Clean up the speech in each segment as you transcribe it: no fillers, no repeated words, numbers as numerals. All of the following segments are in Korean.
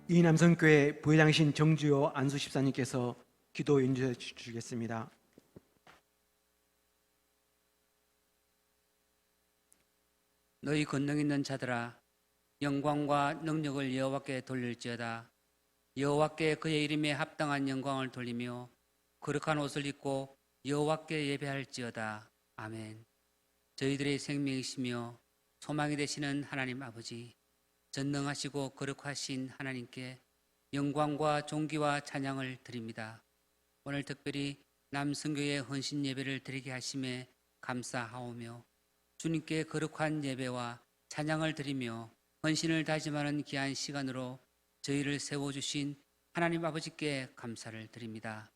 이남성교회 부회장이신 정주요 안수 집사님께서 기도 인도해 주시겠습니다. 너희 권능 있는 자들아, 영광과 능력을 여호와께 돌릴지어다. 여호와께 그의 이름에 합당한 영광을 돌리며 거룩한 옷을 입고 여호와께 예배할지어다. 아멘. 저희들의 생명이시며 소망이 되시는 하나님 아버지, 전능하시고 거룩하신 하나님께 영광과 존귀와 찬양을 드립니다. 오늘 특별히 남성교회 헌신 예배를 드리게 하심에 감사하오며 주님께 거룩한 예배와 찬양을 드리며 헌신을 다짐하는 귀한 시간으로 저희를 세워주신 하나님 아버지께 감사를 드립니다.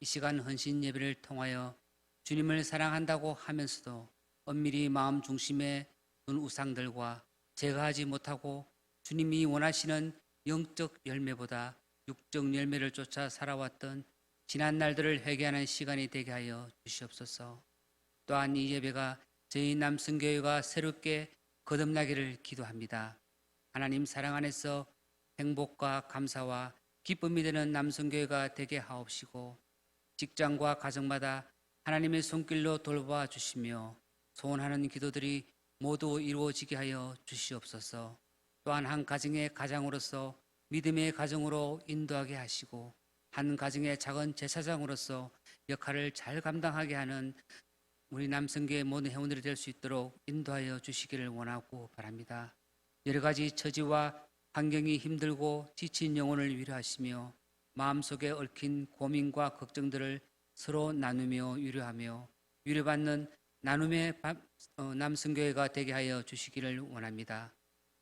이 시간 헌신 예배를 통하여 주님을 사랑한다고 하면서도 엄밀히 마음 중심에 둔 우상들과 제가 하지 못하고 주님이 원하시는 영적 열매보다 육적 열매를 쫓아 살아왔던 지난 날들을 회개하는 시간이 되게 하여 주시옵소서. 또한 이 예배가 저희 남성교회가 새롭게 거듭나기를 기도합니다. 하나님 사랑 안에서 행복과 감사와 기쁨이 되는 남성교회가 되게 하옵시고 직장과 가정마다 하나님의 손길로 돌봐 주시며 소원하는 기도들이 모두 이루어지게 하여 주시옵소서. 또한 한 가정의 가장으로서 믿음의 가정으로 인도하게 하시고 한 가정의 작은 제사장으로서 역할을 잘 감당하게 하는 우리 남성교회 모든 회원들이 될 수 있도록 인도하여 주시기를 원하고 바랍니다. 여러 가지 처지와 환경이 힘들고 지친 영혼을 위로하시며 마음속에 얽힌 고민과 걱정들을 서로 나누며 위로하며 위로받는 나눔의 남성교회가 되게 하여 주시기를 원합니다.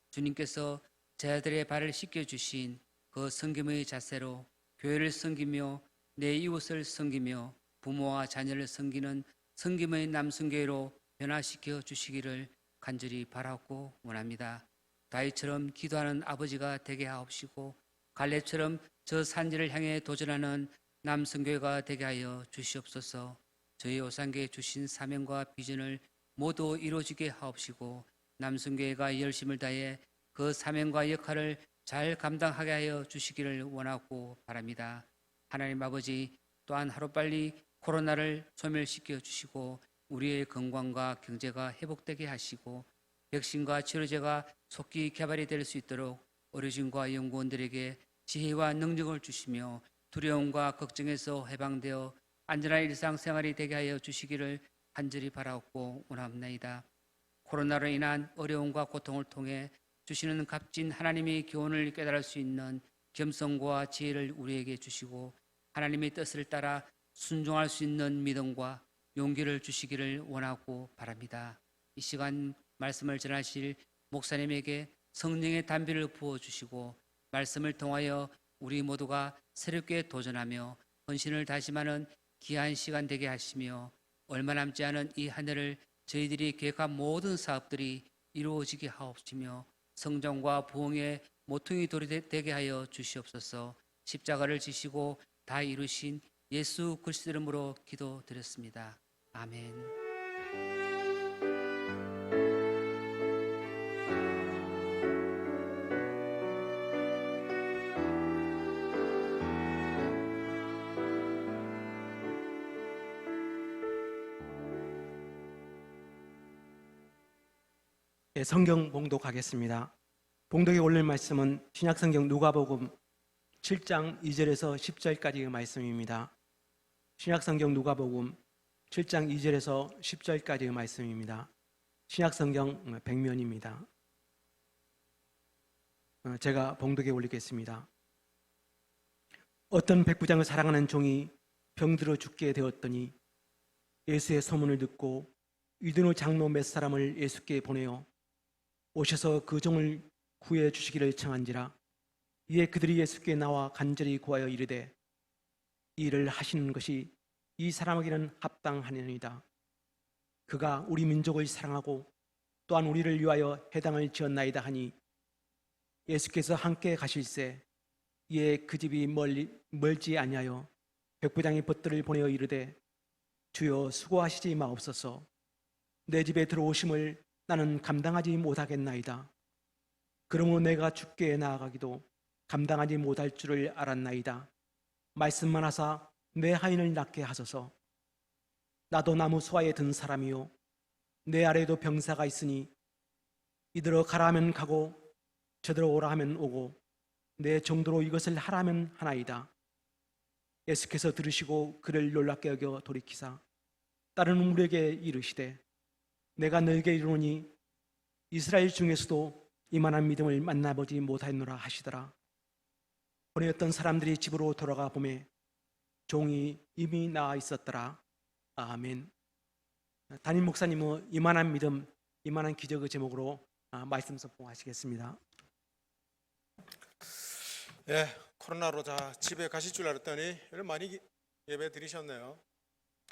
주님께서 제자들의 발을 씻겨주신 그 섬김의 자세로 교회를 섬기며 내 이웃을 섬기며 부모와 자녀를 섬기는 섬김의 남성교회로 변화시켜 주시기를 간절히 바라고 원합니다. 다윗처럼 기도하는 아버지가 되게 하옵시고 갈렙처럼 저 산지를 향해 도전하는 남성교회가 되게 하여 주시옵소서. 저희 오산교회 주신 사명과 비전을 모두 이루어지게 하옵시고 남성교회가 열심을 다해 그 사명과 역할을 잘 감당하게 하여 주시기를 원하고 바랍니다. 하나님 아버지, 또한 하루빨리 코로나를 소멸시켜 주시고 우리의 건강과 경제가 회복되게 하시고 백신과 치료제가 속히 개발이 될 수 있도록 의료진과 연구원들에게 지혜와 능력을 주시며 두려움과 걱정에서 해방되어 안전한 일상생활이 되게 하여 주시기를 간절히 바라옵고 원합니다. 코로나로 인한 어려움과 고통을 통해 주시는 값진 하나님의 교훈을 깨달을 수 있는 겸손과 지혜를 우리에게 주시고 하나님의 뜻을 따라 순종할 수 있는 믿음과 용기를 주시기를 원하고 바랍니다. 이 시간 말씀을 전하실 목사님에게 성령의 단비를 부어주시고 말씀을 통하여 우리 모두가 새롭게 도전하며 헌신을 다짐하는 귀한 시간 되게 하시며 얼마 남지 않은 이 한 해를 저희들이 계획한 모든 사업들이 이루어지게 하옵시며 성장과 부흥의 모퉁이 돌이 되게 하여 주시옵소서. 십자가를 지시고 다 이루신 예수 그리스도 이름으로 기도드렸습니다. 아멘. 성경 봉독하겠습니다. 봉독에 올릴 말씀은 신약성경 누가복음 7장 2절에서 10절까지의 말씀입니다. 신약성경 누가복음 7장 2절에서 10절까지의 말씀입니다. 신약성경 100면입니다. 제가 봉독에 올리겠습니다. 어떤 백부장을 사랑하는 종이 병들어 죽게 되었더니 예수의 소문을 듣고 유대인의 장로 몇 사람을 예수께 보내어 오셔서 그 종을 구해 주시기를 청한지라. 이에 그들이 예수께 나와 간절히 구하여 이르되 이 일을 하시는 것이 이 사람에게는 합당하니이다. 그가 우리 민족을 사랑하고 또한 우리를 위하여 회당을 지었나이다 하니 예수께서 함께 가실새 이에 그 집이 멀지 아니하여 백부장이 벗들을 보내어 이르되 주여 수고하시지 마옵소서. 내 집에 들어오심을 나는 감당하지 못하겠나이다. 그러므로 내가 주께 나아가기도 감당하지 못할 줄을 알았나이다. 말씀만 하사 내 하인을 낫게 하소서. 나도 나무 수하에 든 사람이요 내 아래에도 병사가 있으니 이들어 가라 하면 가고 저들어 오라 하면 오고 내 정도로 이것을 하라면 하나이다. 예수께서 들으시고 그를 놀랍게 여겨 돌이키사 다른 우물에게 이르시되 내가 너에게 이르노니 이스라엘 중에서도 이만한 믿음을 만나보지 못하였노라 하시더라. 보내었던 사람들이 집으로 돌아가 보매 종이 이미 나와 있었더라. 아멘. 담임 목사님은 이만한 믿음, 이만한 기적의 제목으로 말씀 선포하시겠습니다. 예, 코로나로 다 집에 가실 줄 알았더니 이렇게 많이 예배 드리셨네요.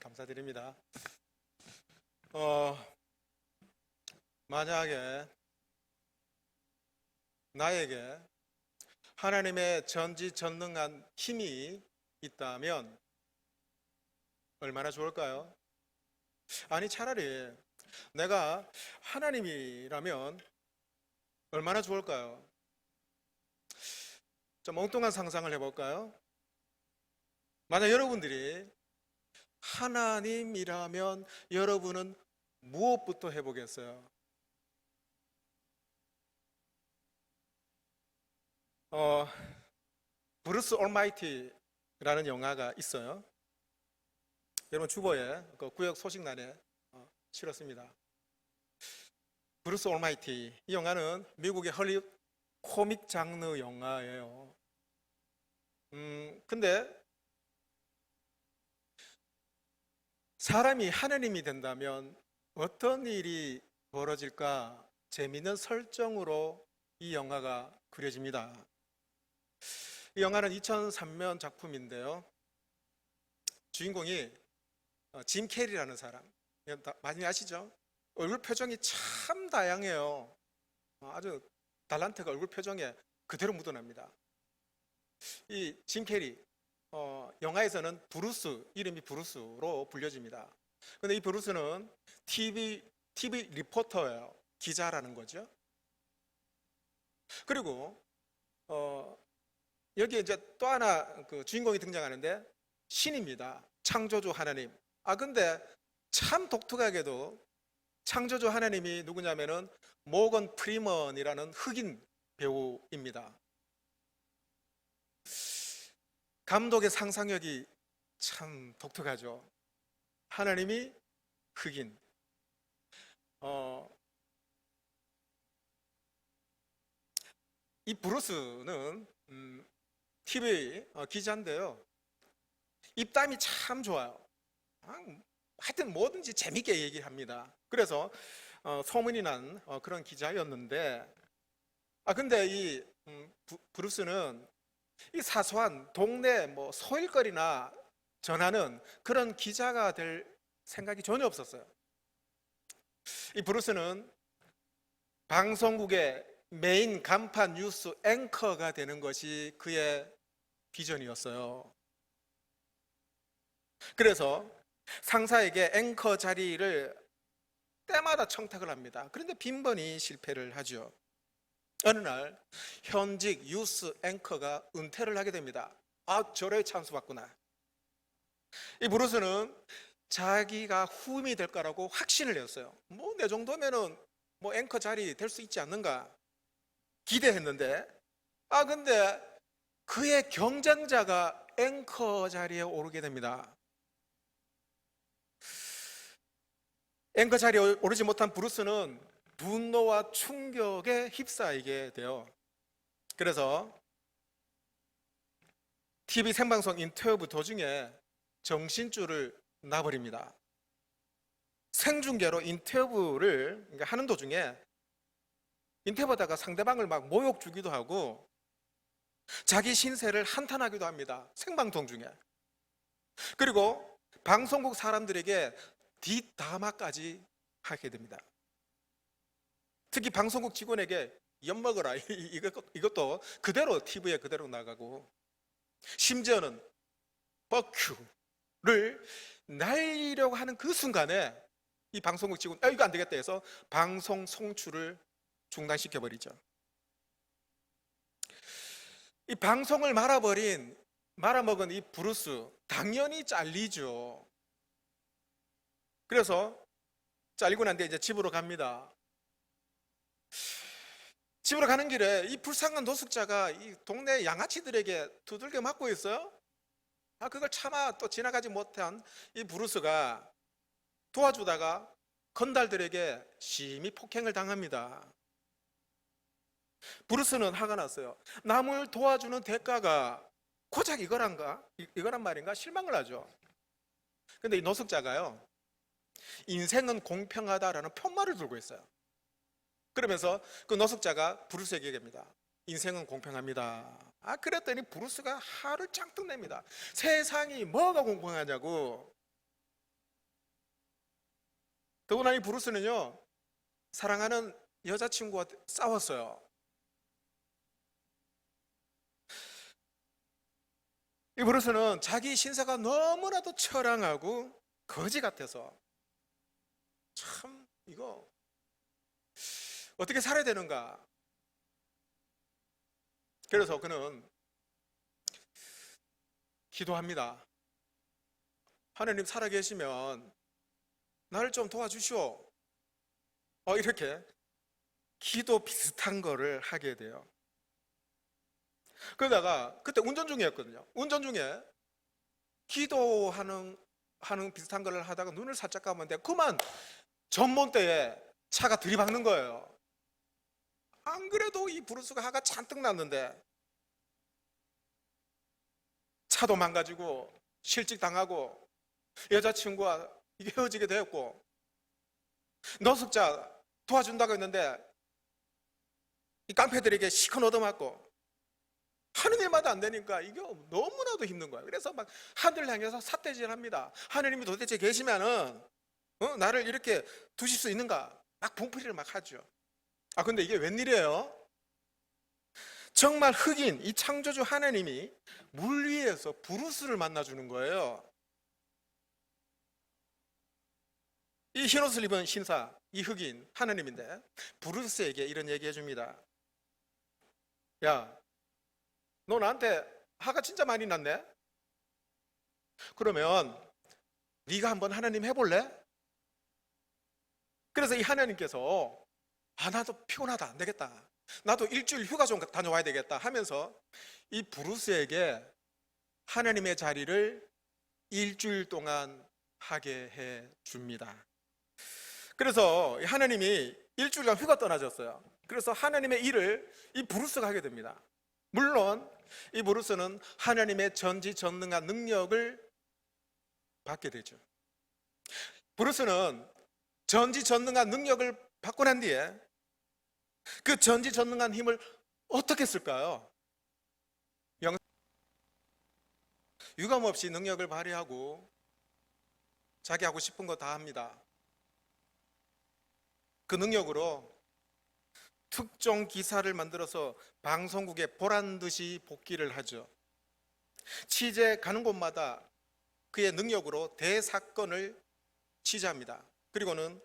감사드립니다. 만약에 나에게 하나님의 전지전능한 힘이 있다면 얼마나 좋을까요? 아니 차라리 내가 하나님이라면 얼마나 좋을까요? 좀 엉뚱한 상상을 해볼까요? 만약 여러분들이 하나님이라면 여러분은 무엇부터 해보겠어요? 브루스 올마이티라는 영화가 있어요. 여러분 주보에 그 구역 소식란에 실었습니다. 브루스 올마이티, 이 영화는 미국의 헐리우드 코믹 장르 영화예요. 근데 사람이 하나님이 된다면 어떤 일이 벌어질까 재미있는 설정으로 이 영화가 그려집니다. 이 영화는 2003년 작품인데요. 주인공이 짐 캐리라는 사람, 많이 아시죠? 얼굴 표정이 참 다양해요. 아주 달란트가 얼굴 표정에 그대로 묻어납니다. 이 짐 캐리, 영화에서는 브루스, 이름이 브루스로 불려집니다. 근데 이 브루스는 TV 리포터예요. 기자라는 거죠. 그리고 여기에 이제 또 하나 그 주인공이 등장하는데 신입니다. 창조주 하나님. 근데 참 독특하게도 창조주 하나님이 누구냐면은 모건 프리먼이라는 흑인 배우입니다. 감독의 상상력이 참 독특하죠. 하나님이 흑인. 이 브루스는 TV 기자인데요. 입담이 참 좋아요. 하여튼 뭐든지 재밌게 얘기합니다. 그래서 소문이 난 그런 기자였는데, 근데 이 브루스는 이 사소한 동네 뭐 소일거리나 전하는 그런 기자가 될 생각이 전혀 없었어요. 이 브루스는 방송국의 메인 간판 뉴스 앵커가 되는 것이 그의 비전이었어요. 그래서 상사에게 앵커 자리를 때마다 청탁을 합니다. 그런데 빈번히 실패를 하죠. 어느 날 현직 뉴스 앵커가 은퇴를 하게 됩니다. 저래 찬스받구나. 이 브루스는 자기가 후임이 될 거라고 확신을 했어요. 뭐 내 정도면은 뭐 앵커 자리 될 수 있지 않는가 기대했는데, 근데 그의 경쟁자가 앵커 자리에 오르게 됩니다. 앵커 자리에 오르지 못한 브루스는 분노와 충격에 휩싸이게 돼요. 그래서 TV 생방송 인터뷰 도중에 정신줄을 놔버립니다. 생중계로 인터뷰를 하는 도중에 인터뷰하다가 상대방을 막 모욕 주기도 하고 자기 신세를 한탄하기도 합니다. 생방송 중에. 그리고 방송국 사람들에게 뒷담화까지 하게 됩니다. 특히 방송국 직원에게 엿먹어라 이것도 그대로 TV에 그대로 나가고, 심지어는 버큐를 날리려고 하는 그 순간에 이 방송국 직원 이거 안 되겠다 해서 방송 송출을 중단시켜버리죠. 이 방송을 말아먹은 이 브루스 당연히 잘리죠. 그래서 잘리고 난 뒤에 이제 집으로 갑니다. 집으로 가는 길에 이 불쌍한 노숙자가 이 동네 양아치들에게 두들겨 맞고 있어요. 그걸 차마 또 지나가지 못한 이 브루스가 도와주다가 건달들에게 심히 폭행을 당합니다. 브루스는 화가 났어요. 남을 도와주는 대가가 고작 이거란 말인가? 실망을 하죠. 근데 이 노숙자가요, 인생은 공평하다라는 편말을 들고 있어요. 그러면서 그 노숙자가 브루스에게 얘기합니다. 인생은 공평합니다. 그랬더니 브루스가 화를 짱뜩 냅니다. 세상이 뭐가 공평하냐고. 더구나 이 브루스는요, 사랑하는 여자친구와 싸웠어요. 이 브루스는 자기 신세가 너무나도 처량하고 거지 같아서 참 이거 어떻게 살아야 되는가. 그래서 그는 기도합니다. 하나님 살아계시면 나를 좀 도와주시오. 이렇게 기도 비슷한 거를 하게 돼요. 그러다가 그때 운전 중이었거든요. 운전 중에 기도하는 비슷한 걸 하다가 눈을 살짝 감았는데 그만 전봇대에 차가 들이박는 거예요. 안 그래도 이 브루스가 화가 잔뜩 났는데 차도 망가지고 실직 당하고 여자친구와 이게 헤어지게 되었고 노숙자 도와준다고 했는데 이 깡패들에게 시큰 얻어맞고 하는 일마다 안 되니까 이게 너무나도 힘든 거예요. 그래서 막 하늘을 향해서 삿대질합니다. 하느님이 도대체 계시면은 나를 이렇게 두실 수 있는가? 막 분풀이를 막 하죠. 근데 이게 웬일이에요? 정말 흑인 이 창조주 하나님이 물 위에서 브루스를 만나주는 거예요. 이 흰옷을 입은 신사, 이 흑인 하나님인데 브루스에게 이런 얘기 해줍니다. 야, 너 나한테 화가 진짜 많이 났네? 그러면 네가 한번 하나님 해볼래? 그래서 이 하나님께서 나도 피곤하다, 안 되겠다, 나도 일주일 휴가 좀 다녀와야 되겠다 하면서 이 브루스에게 하나님의 자리를 일주일 동안 하게 해 줍니다. 그래서 하나님이 일주일간 휴가 떠나셨어요. 그래서 하나님의 일을 이 브루스가 하게 됩니다. 물론 이 브루스는 하나님의 전지전능한 능력을 받게 되죠. 브루스는 전지전능한 능력을 받고 난 뒤에 그 전지전능한 힘을 어떻게 쓸까요? 유감없이 능력을 발휘하고 자기 하고 싶은 거 다 합니다. 그 능력으로 특종 기사를 만들어서 방송국에 보란듯이 복귀를 하죠. 취재 가는 곳마다 그의 능력으로 대사건을 취재합니다. 그리고는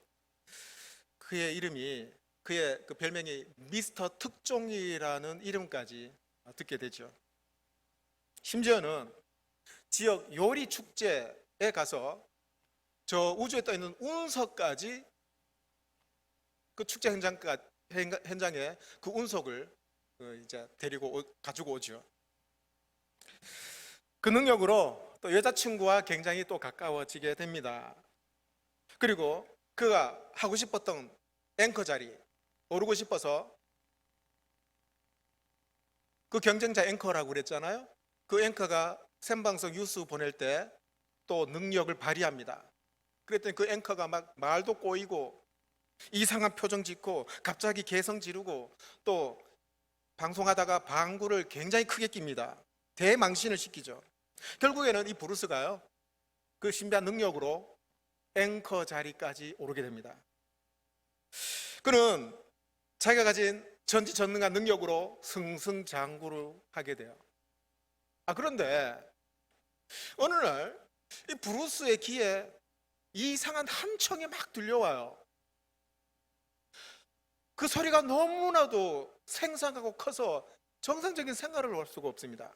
그의 그 별명이 미스터 특종이라는 이름까지 듣게 되죠. 심지어는 지역 요리 축제에 가서 저 우주에 떠 있는 운석까지 그 축제 현장에 그 운석을 이제 가지고 오죠. 그 능력으로 또 여자친구와 굉장히 또 가까워지게 됩니다. 그리고 그가 하고 싶었던 앵커 자리 오르고 싶어서 그 경쟁자 앵커라고 그랬잖아요. 그 앵커가 생방송 뉴스 보낼 때 또 능력을 발휘합니다. 그랬더니 그 앵커가 막 말도 꼬이고 이상한 표정 짓고 갑자기 개성 지르고 또 방송하다가 방구를 굉장히 크게 낍니다. 대망신을 시키죠. 결국에는 이 브루스가요, 그 신비한 능력으로 앵커 자리까지 오르게 됩니다. 그는 자기가 가진 전지전능한 능력으로 승승장구를 하게 돼요. 그런데 어느 날 이 브루스의 귀에 이상한 함청이 막 들려와요. 그 소리가 너무나도 생생하고 커서 정상적인 생활을 할 수가 없습니다.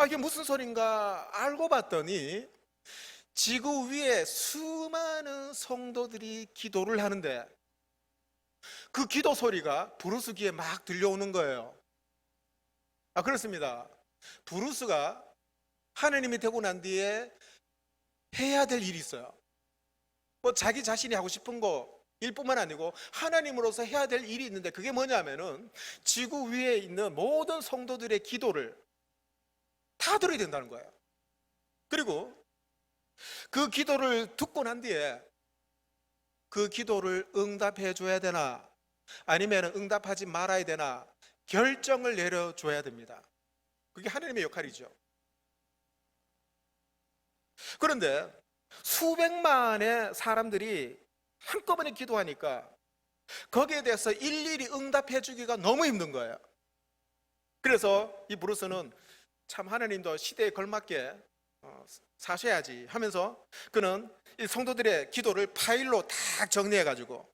이게 무슨 소린가 알고 봤더니 지구 위에 수많은 성도들이 기도를 하는데 그 기도 소리가 브루스 귀에 막 들려오는 거예요. 그렇습니다. 브루스가 하느님이 되고 난 뒤에 해야 될 일이 있어요. 뭐 자기 자신이 하고 싶은 거 일뿐만 아니고 하나님으로서 해야 될 일이 있는데, 그게 뭐냐면은 지구 위에 있는 모든 성도들의 기도를 다 들어야 된다는 거예요. 그리고 그 기도를 듣고 난 뒤에 그 기도를 응답해 줘야 되나 아니면 응답하지 말아야 되나 결정을 내려줘야 됩니다. 그게 하나님의 역할이죠. 그런데 수백만의 사람들이 한꺼번에 기도하니까 거기에 대해서 일일이 응답해 주기가 너무 힘든 거예요. 그래서 이 브루스는 참 하나님도 시대에 걸맞게 사셔야지 하면서 그는 이 성도들의 기도를 파일로 다 정리해 가지고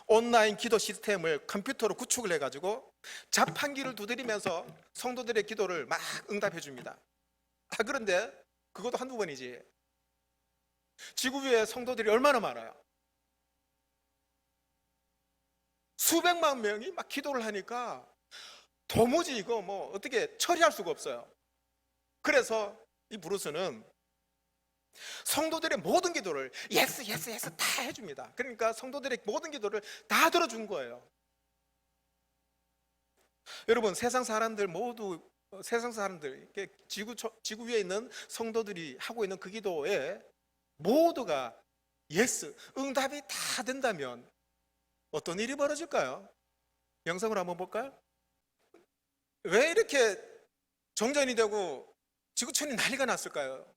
온라인 기도 시스템을 컴퓨터로 구축을 해 가지고 자판기를 두드리면서 성도들의 기도를 막 응답해 줍니다. 그런데 그것도 한두 번이지 지구 위에 성도들이 얼마나 많아요? 수백만 명이 막 기도를 하니까 도무지 이거 뭐 어떻게 처리할 수가 없어요. 그래서 이 브루스는 성도들의 모든 기도를 예스 예스 예스 다 해줍니다. 그러니까 성도들의 모든 기도를 다 들어준 거예요. 여러분, 세상 사람들 모두 세상 사람들 지구 위에 있는 성도들이 하고 있는 그 기도에 모두가 예스 응답이 다 된다면 어떤 일이 벌어질까요? 영상을 한번 볼까요? 왜 이렇게 정전이 되고 지구촌이 난리가 났을까요?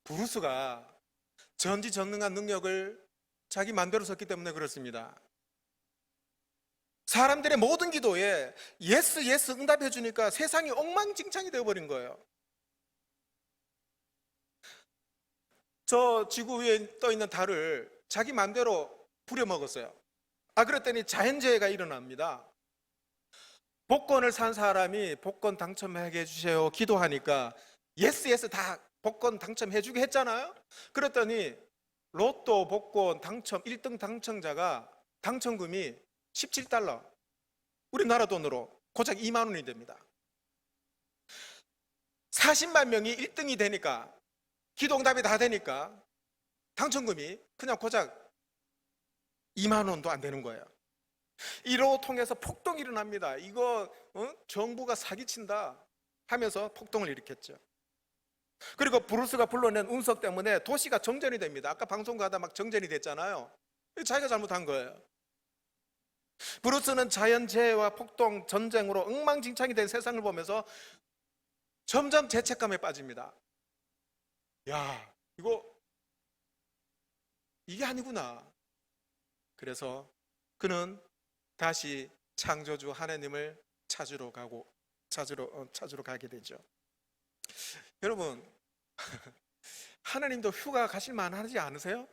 브루스가 전지전능한 능력을 자기 마음대로 썼기 때문에 그렇습니다. 사람들의 모든 기도에 예스 예스 응답해 주니까 세상이 엉망진창이 되어버린 거예요. 저 지구 위에 떠 있는 달을 자기 마음대로 부려먹었어요. 그랬더니 자연재해가 일어납니다. 복권을 산 사람이 복권 당첨하게 해주세요 기도하니까 예스 예스 다 복권 당첨해 주게 했잖아요. 그랬더니 로또 복권 당첨 1등 당첨자가 당첨금이 17달러, 우리나라 돈으로 고작 2만 원이 됩니다. 40만 명이 1등이 되니까 기도응답이 다 되니까 당첨금이 그냥 고작 2만 원도 안 되는 거예요. 이로 통해서 폭동이 일어납니다. 이거 정부가 사기친다 하면서 폭동을 일으켰죠. 그리고 브루스가 불러낸 운석 때문에 도시가 정전이 됩니다. 아까 방송 가다 막 정전이 됐잖아요. 자기가 잘못한 거예요. 브루스는 자연재해와 폭동, 전쟁으로 엉망진창이 된 세상을 보면서 점점 죄책감에 빠집니다. 야, 이게 아니구나. 그래서 그는 다시 창조주 하나님을 찾으러 가게 되죠. 여러분, 하나님도 휴가 가실 만하지 않으세요?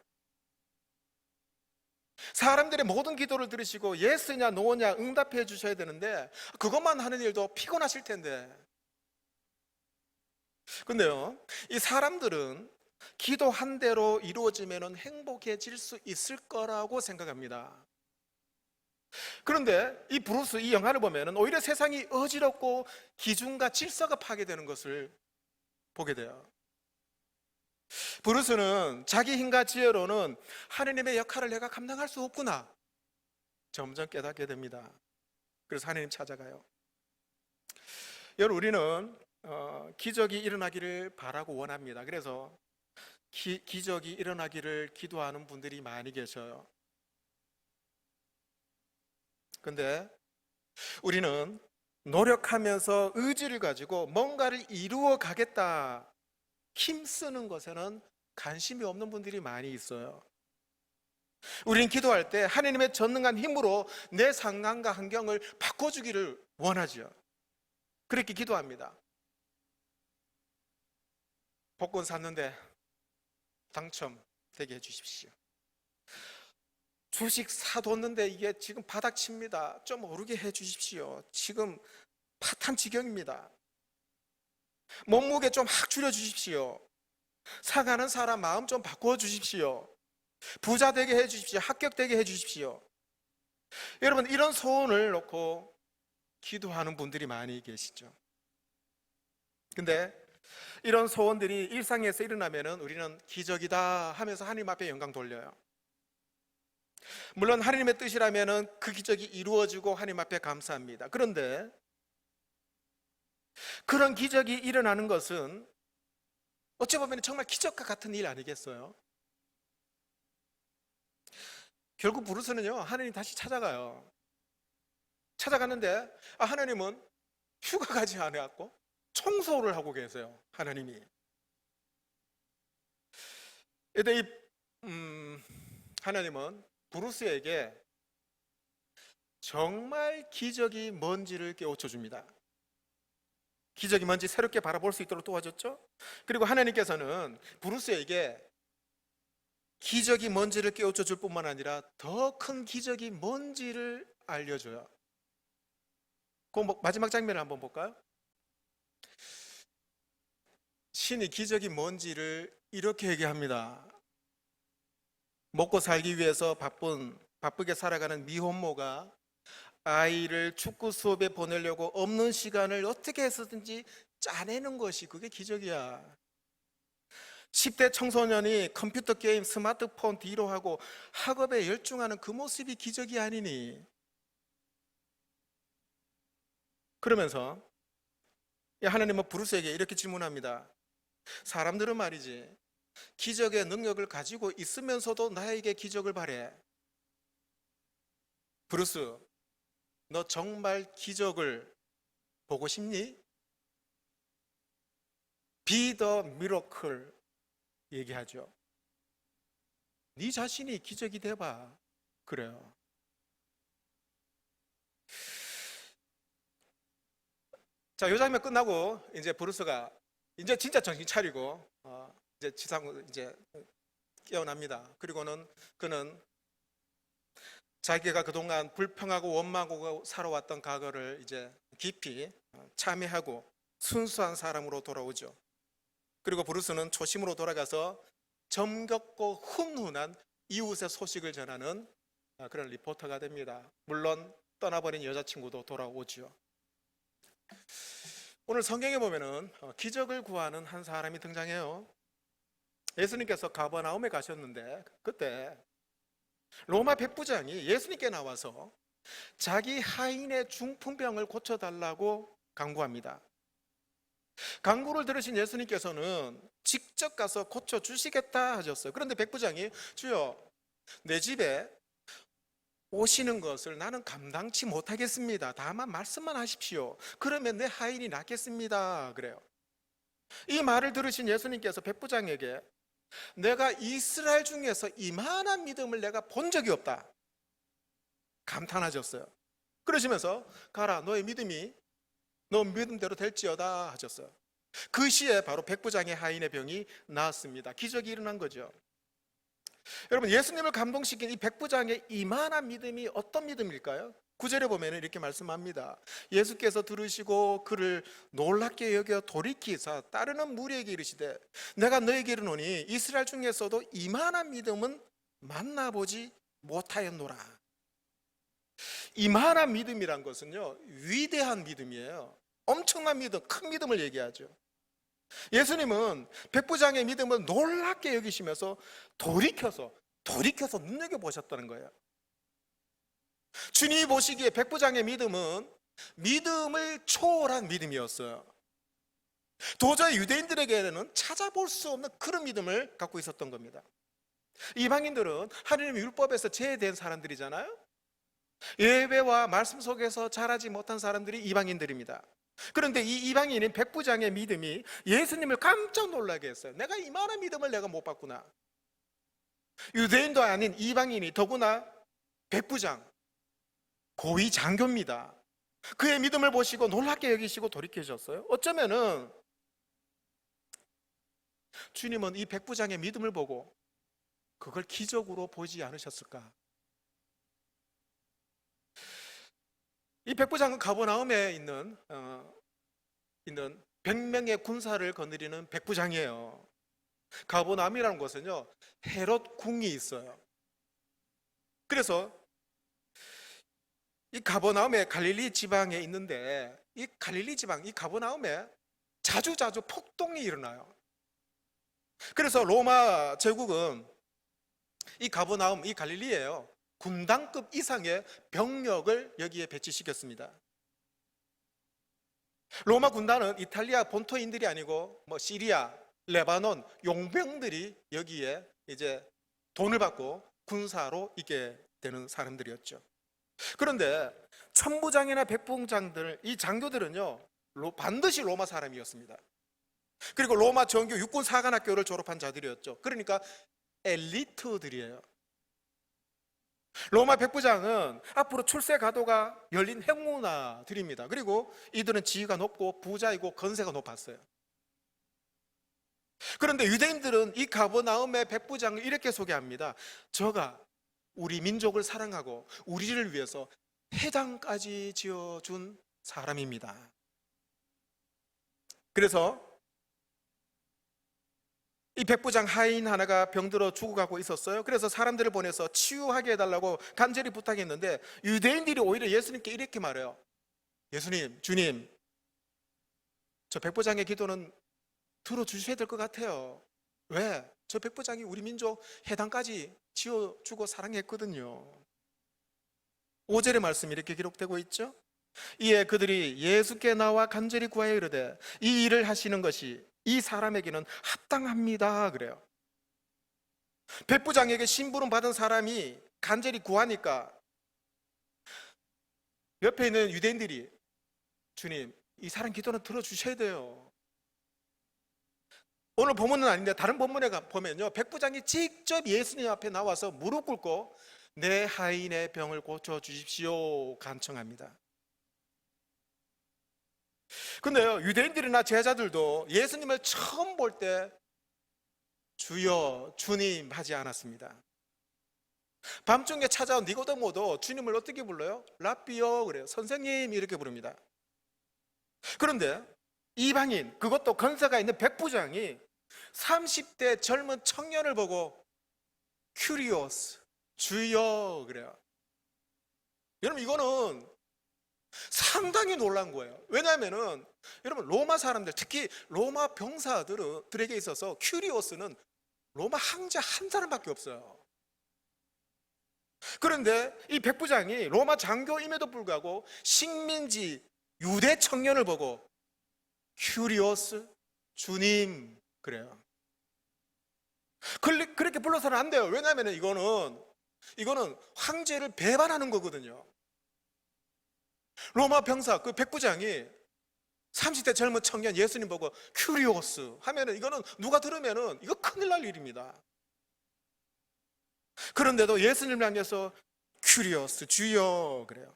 사람들의 모든 기도를 들으시고 예스냐 노냐 응답해 주셔야 되는데 그것만 하는 일도 피곤하실 텐데. 근데요, 이 사람들은 기도한 대로 이루어지면 행복해질 수 있을 거라고 생각합니다. 그런데 이 브루스 이 영화를 보면 오히려 세상이 어지럽고 기준과 질서가 파괴되는 것을 보게 돼요. 브루스는 자기 힘과 지혜로는 하느님의 역할을 내가 감당할 수 없구나 점점 깨닫게 됩니다. 그래서 하느님 찾아가요. 여러분, 우리는 기적이 일어나기를 바라고 원합니다. 그래서 기적이 일어나기를 기도하는 분들이 많이 계셔요. 근데 우리는 노력하면서 의지를 가지고 뭔가를 이루어 가겠다 힘쓰는 것에는 관심이 없는 분들이 많이 있어요. 우리는 기도할 때 하나님의 전능한 힘으로 내 상황과 환경을 바꿔주기를 원하죠. 그렇게 기도합니다. 복권 샀는데 당첨되게 해주십시오. 주식 사뒀는데 이게 지금 바닥칩니다. 좀 오르게 해 주십시오. 지금 파탄 지경입니다. 몸무게 좀 확 줄여 주십시오. 사가는 사람 마음 좀 바꾸어 주십시오. 부자 되게 해 주십시오. 합격되게 해 주십시오. 여러분, 이런 소원을 놓고 기도하는 분들이 많이 계시죠. 근데 이런 소원들이 일상에서 일어나면은 우리는 기적이다 하면서 하나님 앞에 영광 돌려요. 물론 하나님의 뜻이라면은 그 기적이 이루어지고 하나님 앞에 감사합니다. 그런데 그런 기적이 일어나는 것은 어찌 보면 정말 기적과 같은 일 아니겠어요? 결국 브루스는요, 하나님 다시 찾아가요. 찾아갔는데 하나님은 휴가 가지 않았고 청소를 하고 계세요. 하나님이. 근데 하나님은 브루스에게 정말 기적이 뭔지를 깨우쳐 줍니다. 기적이 뭔지 새롭게 바라볼 수 있도록 도와줬죠. 그리고 하나님께서는 브루스에게 기적이 뭔지를 깨우쳐 줄 뿐만 아니라 더 큰 기적이 뭔지를 알려줘요. 그 마지막 장면을 한번 볼까요? 신이 기적이 뭔지를 이렇게 얘기합니다. 먹고 살기 위해서 바쁘게 살아가는 미혼모가 아이를 축구 수업에 보내려고 없는 시간을 어떻게 해서든지 짜내는 것이 그게 기적이야. 10대 청소년이 컴퓨터 게임, 스마트폰 뒤로 하고 학업에 열중하는 그 모습이 기적이 아니니. 그러면서 하나님은 브루스에게 이렇게 질문합니다. 사람들은 말이지, 기적의 능력을 가지고 있으면서도 나에게 기적을 바래. 브루스, 너 정말 기적을 보고 싶니? Be the miracle 얘기하죠. 네 자신이 기적이 돼봐. 그래요. 자, 이 장면 끝나고 이제 브루스가 이제 진짜 정신 차리고 이제 지상 이제 깨어납니다. 그리고는 그는 자기가 그동안 불평하고 원망하고 살아왔던 과거를 이제 깊이 참회하고 순수한 사람으로 돌아오죠. 그리고 브루스는 초심으로 돌아가서 정겹고 훈훈한 이웃의 소식을 전하는 그런 리포터가 됩니다. 물론 떠나버린 여자친구도 돌아오죠. 오늘 성경에 보면은 기적을 구하는 한 사람이 등장해요. 예수님께서 가버나움에 가셨는데 그때 로마 백부장이 예수님께 나와서 자기 하인의 중풍병을 고쳐달라고 간구합니다. 간구를 들으신 예수님께서는 직접 가서 고쳐주시겠다 하셨어요. 그런데 백부장이 주여, 내 집에 오시는 것을 나는 감당치 못하겠습니다. 다만 말씀만 하십시오. 그러면 내 하인이 낫겠습니다. 그래요. 이 말을 들으신 예수님께서 백부장에게 내가 이스라엘 중에서 이만한 믿음을 내가 본 적이 없다 감탄하셨어요. 그러시면서 가라, 너의 믿음이 너 믿음대로 될지어다 하셨어요. 그 시에 바로 백부장의 하인의 병이 나았습니다. 기적이 일어난 거죠. 여러분, 예수님을 감동시킨 이 백부장의 이만한 믿음이 어떤 믿음일까요? 9절에 보면 이렇게 말씀합니다. 예수께서 들으시고 그를 놀랍게 여겨 돌이키사 따르는 무리에게 이르시되 내가 너에게 이르노니 이스라엘 중에서도 이만한 믿음은 만나보지 못하였노라. 이만한 믿음이란 것은요, 위대한 믿음이에요. 엄청난 믿음, 큰 믿음을 얘기하죠. 예수님은 백부장의 믿음을 놀랍게 여기시면서 돌이켜서 눈여겨보셨다는 거예요. 주님이 보시기에 백부장의 믿음은 믿음을 초월한 믿음이었어요. 도저히 유대인들에게는 찾아볼 수 없는 그런 믿음을 갖고 있었던 겁니다. 이방인들은 하나님의 율법에서 제외된 사람들이잖아요. 예배와 말씀 속에서 자라지 못한 사람들이 이방인들입니다. 그런데 이 이방인인 백부장의 믿음이 예수님을 깜짝 놀라게 했어요. 내가 이만한 믿음을 내가 못 봤구나. 유대인도 아닌 이방인이, 더구나 백부장, 고위 장교입니다. 그의 믿음을 보시고 놀랍게 여기시고 돌이키셨어요. 어쩌면은 주님은 이 백부장의 믿음을 보고 그걸 기적으로 보지 않으셨을까? 이 백부장은 가버나움에 있는 100명의 군사를 거느리는 백부장이에요. 가버나움이라는 곳은요, 헤롯 궁이 있어요. 그래서 이 가버나움에 갈릴리 지방에 있는데, 이 갈릴리 지방, 이 가버나움에 자주 폭동이 일어나요. 그래서 로마 제국은 이 가버나움, 이 갈릴리에요, 군단급 이상의 병력을 여기에 배치시켰습니다. 로마 군단은 이탈리아 본토인들이 아니고 뭐 시리아, 레바논 용병들이 여기에 이제 돈을 받고 군사로 있게 되는 사람들이었죠. 그런데 천부장이나 백부장들, 이 장교들은요, 반드시 로마 사람이었습니다. 그리고 로마 정규 육군 사관학교를 졸업한 자들이었죠. 그러니까 엘리트들이에요. 로마 백부장은 앞으로 출세 가도가 열린 행운아들입니다. 그리고 이들은 지위가 높고 부자이고 건세가 높았어요. 그런데 유대인들은 이 가버나움의 백부장을 이렇게 소개합니다. 저가 우리 민족을 사랑하고 우리를 위해서 회당까지 지어준 사람입니다. 그래서 이 백부장 하인 하나가 병들어 죽어가고 있었어요. 그래서 사람들을 보내서 치유하게 해달라고 간절히 부탁했는데, 유대인들이 오히려 예수님께 이렇게 말해요. 예수님, 주님, 저 백부장의 기도는 들어주셔야 될 것 같아요. 왜? 저 백부장이 우리 민족 해당까지 지어주고 사랑했거든요. 5절의 말씀이 이렇게 기록되고 있죠. 이에 그들이 예수께 나와 간절히 구하여 이르되 이 일을 하시는 것이 이 사람에게는 합당합니다 그래요. 백부장에게 심부름 받은 사람이 간절히 구하니까 옆에 있는 유대인들이, 주님, 이 사람 기도는 들어주셔야 돼요. 오늘 본문은 아닌데 다른 본문에 보면요, 백부장이 직접 예수님 앞에 나와서 무릎 꿇고 내 하인의 병을 고쳐주십시오 간청합니다. 근데요, 유대인들이나 제자들도 예수님을 처음 볼 때 주여, 주님 하지 않았습니다. 밤중에 찾아온 니고데모도 주님을 어떻게 불러요? 라비요 그래요. 선생님 이렇게 부릅니다. 그런데 이방인, 그것도 건세가 있는 백부장이 30대 젊은 청년을 보고 큐리오스, 주여 그래요. 여러분, 이거는 상당히 놀란 거예요. 왜냐하면은 여러분, 로마 사람들, 특히 로마 병사들에게 있어서 큐리오스는 로마 황제 한 사람밖에 없어요. 그런데 이 백부장이 로마 장교임에도 불구하고 식민지 유대 청년을 보고 큐리오스, 주님 그래요. 그렇게 불러서는 안 돼요. 왜냐하면 이거는 황제를 배반하는 거거든요. 로마 병사 그 백부장이 30대 젊은 청년 예수님 보고 큐리오스 하면은 이거는 누가 들으면은 이거 큰일 날 일입니다. 그런데도 예수님을 향해서 큐리오스, 주여 그래요.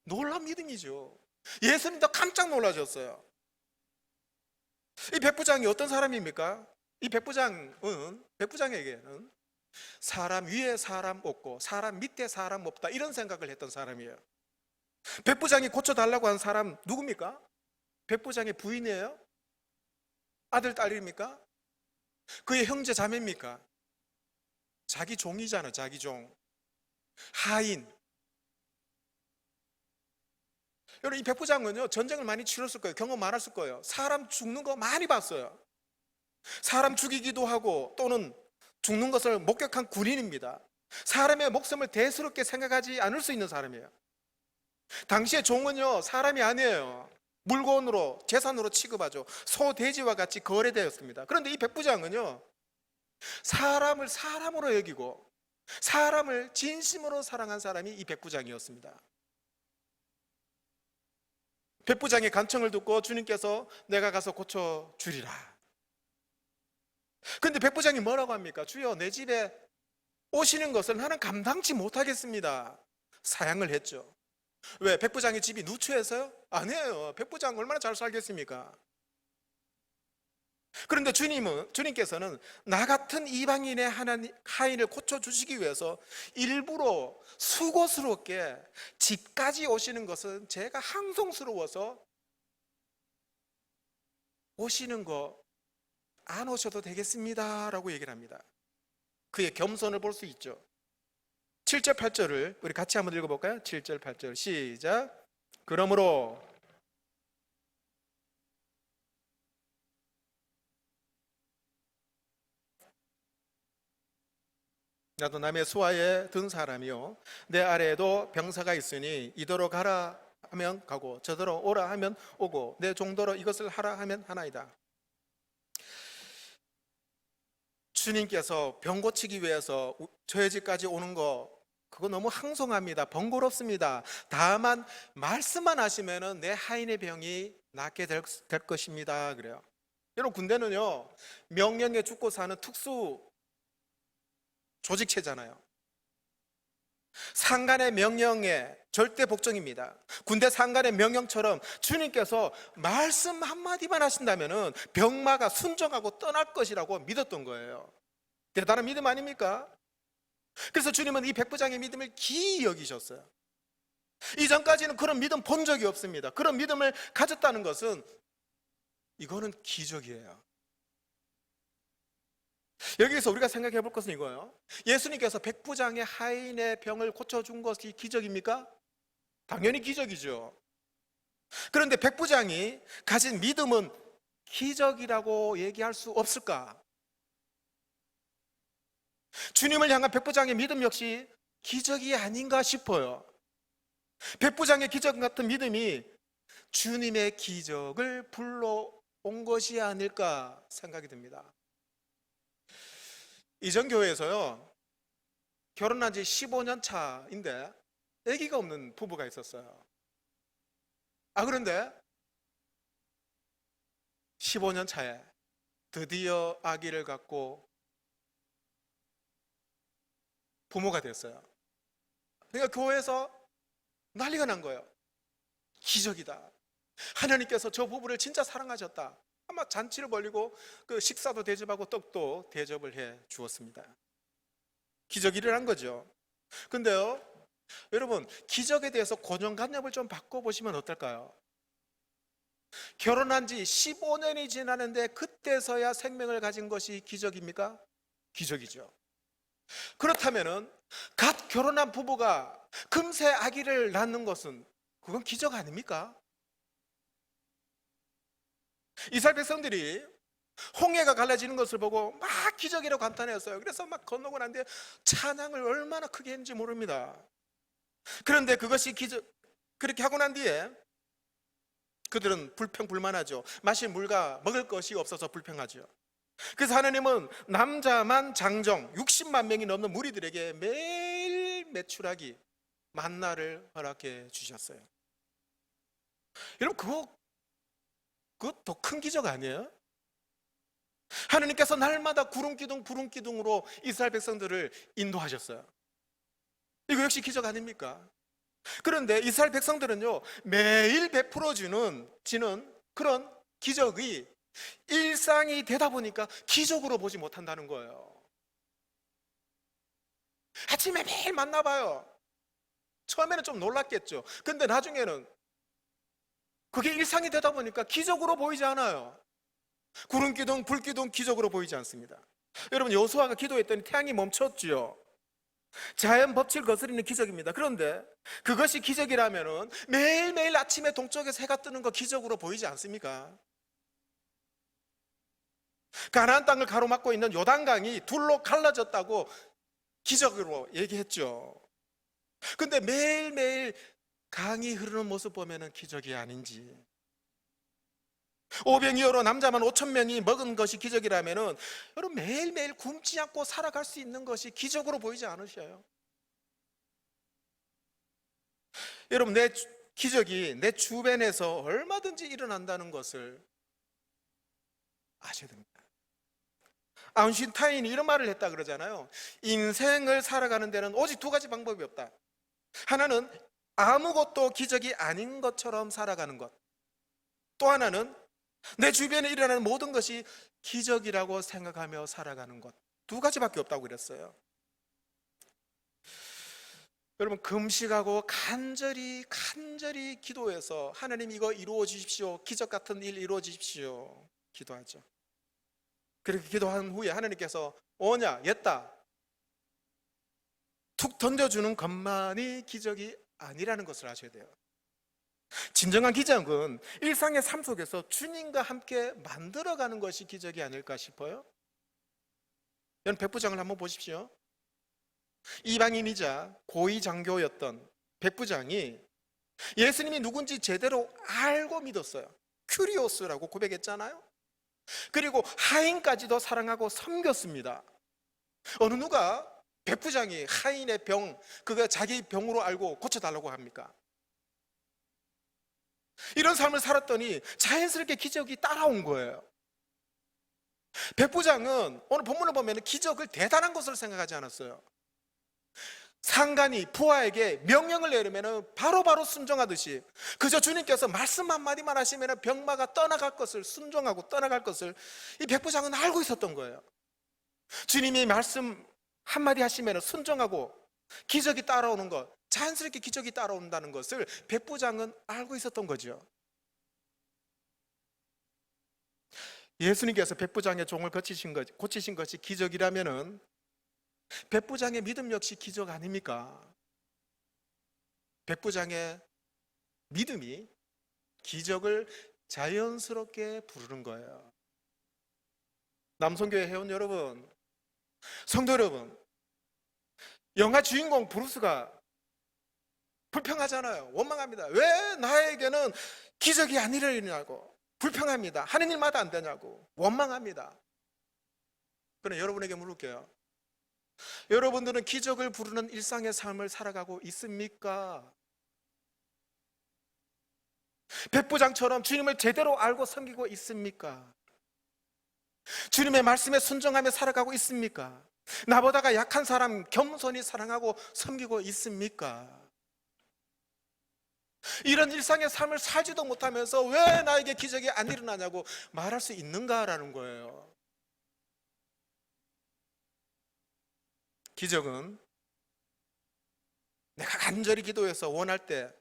놀라운 믿음이죠. 예수님도 깜짝 놀라셨어요. 이 백부장이 어떤 사람입니까? 이 백부장에게는 사람 위에 사람 없고 사람 밑에 사람 없다, 이런 생각을 했던 사람이에요. 백부장이 고쳐달라고 한 사람 누굽니까? 백부장의 부인이에요? 아들, 딸입니까? 그의 형제, 자매입니까? 자기 종이잖아, 자기 종. 하인. 여러분, 이 백부장은요, 전쟁을 많이 치렀을 거예요. 경험 많았을 거예요. 사람 죽는 거 많이 봤어요. 사람 죽이기도 하고 또는 죽는 것을 목격한 군인입니다. 사람의 목숨을 대수롭게 생각하지 않을 수 있는 사람이에요. 당시에 종은요, 사람이 아니에요. 물건으로, 재산으로 취급하죠. 소, 돼지와 같이 거래되었습니다. 그런데 이 백부장은요, 사람을 사람으로 여기고 사람을 진심으로 사랑한 사람이 이 백부장이었습니다. 백부장의 간청을 듣고 주님께서 내가 가서 고쳐주리라. 근데 백부장이 뭐라고 합니까? 주여, 내 집에 오시는 것을 나는 감당치 못하겠습니다. 사양을 했죠. 왜? 백부장의 집이 누추해서요? 아니에요. 백부장 얼마나 잘 살겠습니까? 그런데 주님께서는 나 같은 이방인의 하인을 고쳐주시기 위해서 일부러 수고스럽게 집까지 오시는 것은 제가 항송스러워서 오시는 거 안 오셔도 되겠습니다 라고 얘기를 합니다. 그의 겸손을 볼 수 있죠. 7절 8절을 우리 같이 한번 읽어볼까요? 7절 8절 시작. 그러므로 나도 남의 수하에 든 사람이요 내 아래에도 병사가 있으니 이더러 가라 하면 가고 저더러 오라 하면 오고 내 종더러 이것을 하라 하면 하나이다. 주님께서 병 고치기 위해서 저희 집까지 오는 거 그거 너무 항송합니다. 번거롭습니다. 다만 말씀만 하시면은 내 하인의 병이 낫게 될 것입니다. 그래요. 여러분 군대는요 명령에 죽고 사는 특수 조직체잖아요. 상관의 명령에 절대 복종입니다. 군대 상관의 명령처럼 주님께서 말씀 한마디만 하신다면은 병마가 순종하고 떠날 것이라고 믿었던 거예요. 대단한 믿음 아닙니까? 그래서 주님은 이 백부장의 믿음을 기이 여기셨어요. 이전까지는 그런 믿음 본 적이 없습니다. 그런 믿음을 가졌다는 것은 이거는 기적이에요. 여기서 우리가 생각해 볼 것은 이거예요. 예수님께서 백부장의 하인의 병을 고쳐준 것이 기적입니까? 당연히 기적이죠. 그런데 백부장이 가진 믿음은 기적이라고 얘기할 수 없을까? 주님을 향한 백부장의 믿음 역시 기적이 아닌가 싶어요. 백부장의 기적 같은 믿음이 주님의 기적을 불러온 것이 아닐까 생각이 듭니다. 이전 교회에서요 결혼한 지 15년 차인데 아기가 없는 부부가 있었어요. 그런데 15년 차에 드디어 아기를 갖고 부모가 됐어요. 그러니까 교회에서 난리가 난 거예요. 기적이다. 하나님께서 저 부부를 진짜 사랑하셨다. 아마 잔치를 벌리고 그 식사도 대접하고 떡도 대접을 해 주었습니다. 기적이 일어난 거죠. 근데요 여러분 기적에 대해서 고정관념을 좀 바꿔보시면 어떨까요? 결혼한 지 15년이 지났는데 그때서야 생명을 가진 것이 기적입니까? 기적이죠. 그렇다면은 갓 결혼한 부부가 금세 아기를 낳는 것은 그건 기적 아닙니까? 이스라엘 백성들이 홍해가 갈라지는 것을 보고 막 기적이라고 감탄했어요. 그래서 막 건너고 난 뒤에 찬양을 얼마나 크게 했는지 모릅니다. 그런데 그것이 기적, 그렇게 하고 난 뒤에 그들은 불평불만하죠. 마실 물과 먹을 것이 없어서 불평하죠. 그래서 하나님은 남자만 장정 60만 명이 넘는 무리들에게 매일 메추라기 만나를 허락해 주셨어요. 여러분 그거 더 큰 기적 아니에요? 하나님께서 날마다 구름기둥으로 이스라엘 백성들을 인도하셨어요. 이거 역시 기적 아닙니까? 그런데 이스라엘 백성들은요 매일 베풀어지는 그런 기적이 일상이 되다 보니까 기적으로 보지 못한다는 거예요. 아침에 매일 만나봐요. 처음에는 좀 놀랐겠죠. 근데 나중에는 그게 일상이 되다 보니까 기적으로 보이지 않아요. 구름기둥, 불기둥 기적으로 보이지 않습니다. 여러분 여호수아가 기도했더니 태양이 멈췄지요. 자연 법칙을 거스리는 기적입니다. 그런데 그것이 기적이라면은 매일매일 아침에 동쪽에서 해가 뜨는 거 기적으로 보이지 않습니까? 가나안 땅을 가로막고 있는 요단강이 둘로 갈라졌다고 기적으로 얘기했죠. 근데 매일매일 강이 흐르는 모습 보면은 기적이 아닌지, 오병이어로 남자만 5천 명이 먹은 것이 기적이라면은 여러분 매일매일 굶지 않고 살아갈 수 있는 것이 기적으로 보이지 않으셔요? 여러분 내 기적이 내 주변에서 얼마든지 일어난다는 것을 아셔야 됩니다. 아인슈타인이 이런 말을 했다 그러잖아요. 인생을 살아가는 데는 오직 두 가지 방법이 없다. 하나는 아무것도 기적이 아닌 것처럼 살아가는 것, 또 하나는 내 주변에 일어나는 모든 것이 기적이라고 생각하며 살아가는 것. 두 가지밖에 없다고 그랬어요. 여러분, 금식하고 간절히 기도해서 하나님 이거 이루어 주십시오, 기적 같은 일 이루어 주십시오 기도하죠. 그렇게 기도한 후에 하나님께서 오냐 옛다 툭 던져주는 것만이 기적이 아니라는 것을 아셔야 돼요. 진정한 기적은 일상의 삶 속에서 주님과 함께 만들어가는 것이 기적이 아닐까 싶어요. 여러분, 백부장을 한번 보십시오. 이방인이자 고위 장교였던 백부장이 예수님이 누군지 제대로 알고 믿었어요. 큐리오스라고 고백했잖아요. 그리고 하인까지도 사랑하고 섬겼습니다. 어느 누가 백부장이 하인의 병, 그거 자기 병으로 알고 고쳐달라고 합니까? 이런 삶을 살았더니 자연스럽게 기적이 따라온 거예요. 백부장은 오늘 본문을 보면 기적을 대단한 것으로 생각하지 않았어요. 상관이 부하에게 명령을 내리면 바로바로 순종하듯이 그저 주님께서 말씀 한마디만 하시면 병마가 떠나갈 것을, 순종하고 떠나갈 것을 이 백부장은 알고 있었던 거예요. 주님이 말씀 한마디 하시면 순종하고 기적이 따라오는 것, 자연스럽게 기적이 따라온다는 것을 백부장은 알고 있었던 거죠. 예수님께서 백부장의 종을 고치신 것이 기적이라면은 백부장의 믿음 역시 기적 아닙니까? 백부장의 믿음이 기적을 자연스럽게 부르는 거예요. 남성교회 회원 여러분, 성도 여러분, 영화 주인공 브루스가 불평하잖아요. 원망합니다. 왜 나에게는 기적이 안 일어나냐고 불평합니다. 하는 일마다 안 되냐고 원망합니다. 그럼 여러분에게 물을게요. 여러분들은 기적을 부르는 일상의 삶을 살아가고 있습니까? 백부장처럼 주님을 제대로 알고 섬기고 있습니까? 주님의 말씀에 순종하며 살아가고 있습니까? 나보다가 약한 사람 겸손히 사랑하고 섬기고 있습니까? 이런 일상의 삶을 살지도 못하면서 왜 나에게 기적이 안 일어나냐고 말할 수 있는가라는 거예요. 기적은 내가 간절히 기도해서 원할 때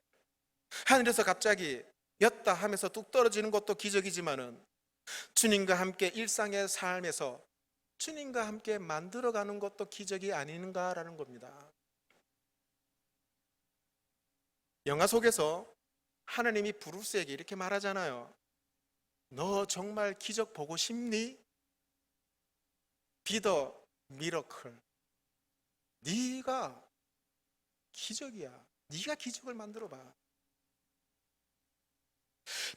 하늘에서 갑자기 였다 하면서 뚝 떨어지는 것도 기적이지만은 주님과 함께 일상의 삶에서 주님과 함께 만들어가는 것도 기적이 아닌가라는 겁니다. 영화 속에서 하나님이 브루스에게 이렇게 말하잖아요. 너 정말 기적 보고 싶니? Be the miracle. 네가 기적이야. 네가 기적을 만들어봐.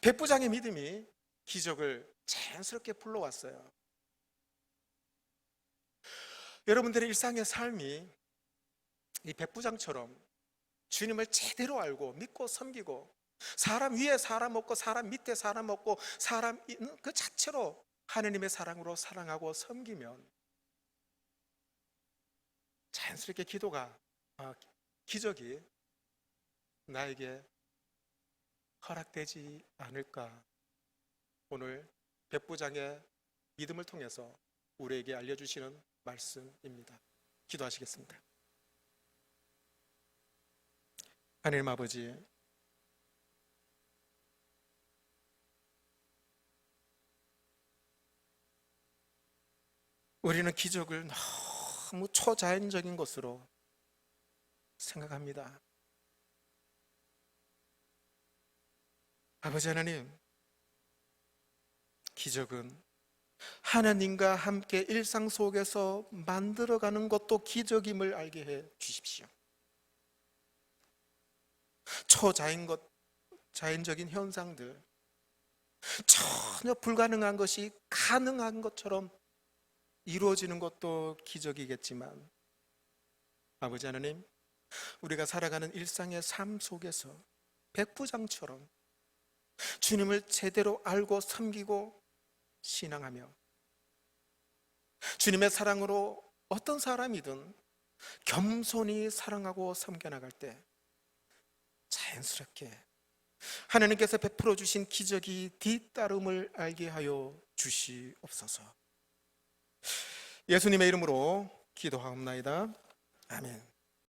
백부장의 믿음이 기적을 자연스럽게 불러왔어요. 여러분들의 일상의 삶이 이 백부장처럼 주님을 제대로 알고 믿고 섬기고 사람 위에 사람 없고 사람 밑에 사람 없고 사람 있는 그 자체로 하느님의 사랑으로 사랑하고 섬기면 자연스럽게 기적이 나에게 허락되지 않을까. 오늘 백부장의 믿음을 통해서 우리에게 알려주시는 말씀입니다. 기도하시겠습니다. 하나님 아버지, 우리는 기적을 너무 초자연적인 것으로 생각합니다. 아버지 하나님, 기적은 하나님과 함께 일상 속에서 만들어가는 것도 기적임을 알게 해 주십시오. 자연적인 현상들, 전혀 불가능한 것이 가능한 것처럼 이루어지는 것도 기적이겠지만 아버지 하나님, 우리가 살아가는 일상의 삶 속에서 백부장처럼 주님을 제대로 알고 섬기고 신앙하며 주님의 사랑으로 어떤 사람이든 겸손히 사랑하고 섬겨나갈 때 자연스럽게 하나님께서 베풀어 주신 기적이 뒤따름을 알게 하여 주시옵소서. 예수님의 이름으로 기도하옵나이다. 아멘.